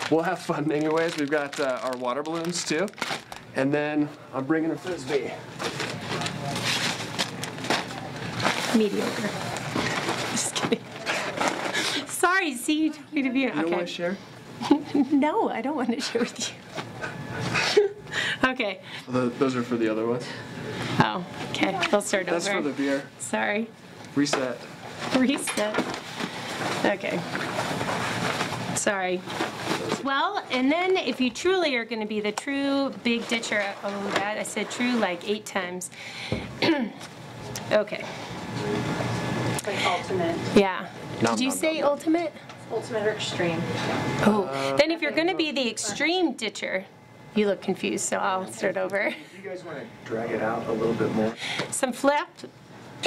we'll have fun anyways. We've got our water balloons too. And then I'm bringing a Frisbee. Mediocre. Just kidding. Sorry, see, you told me to be. You don't want to share? No, I don't want to share with you. Okay. Those are for the other ones. Oh, okay. I'll start over. That's for the beer. Sorry. Reset. Reset. Okay. Sorry. Well, and then if you truly are going to be the true big ditcher, oh, that I said true like 8 times. Okay. Like ultimate. Yeah. Did you say ultimate? Ultimate or extreme. Oh, then if you're going to be the extreme ditcher, you look confused, so I'll start over. If you guys want to drag it out a little bit more. Some flip.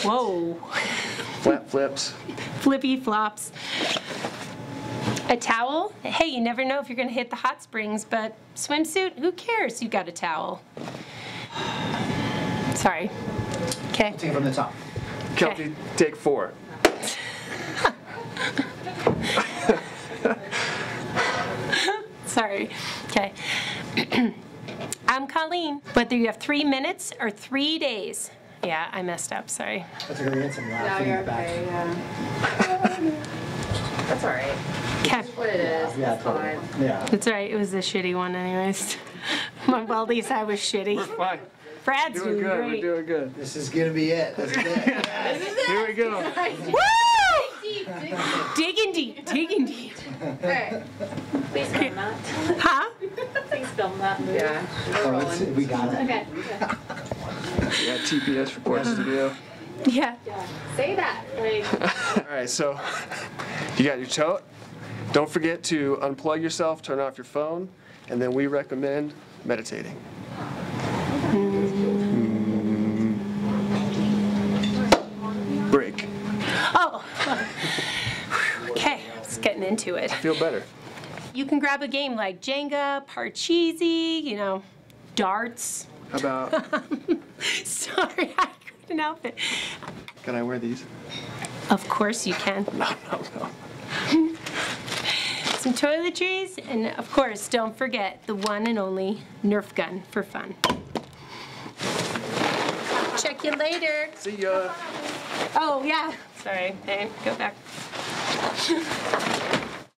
Whoa. Flat flips. Flippy flops. A towel. Hey, you never know if you're going to hit the hot springs, but swimsuit, who cares? You got a towel. Sorry. Okay. Take it from the top. Kelty, take 4. Sorry. Okay. I'm Colleen. Whether you have 3 minutes or 3 days. Yeah, I messed up. Sorry. That's okay. We had some loud No, you're feedback. okay, yeah. That's all right. Okay. It's what it is. Yeah, It's totally. fine. Yeah. That's all right. It was a shitty one anyways. Well, at least I was shitty. We're fine. Brad's Doing good. great. We're doing good. This is gonna be it. This is it. Here we go. Woo! Digging deep. Digging deep. Okay. Please film that. Huh? Please film that movie. Yeah. Oh, we got it. Okay. We got TPS reports to do. Yeah. Yeah. Say that. Like. All right, so you got your tote. Don't forget to unplug yourself, turn off your phone, and then we recommend meditating. Break. Oh. Okay. It's getting into it. Feel better. You can grab a game like Jenga, Parcheesi, you know, darts. How about, Sorry, I couldn't help it. can I wear these? Of course you can. No. Some toiletries, and of course, don't forget the one and only Nerf gun for fun. Check you later. See ya. Oh, yeah. Sorry. Hey, go back.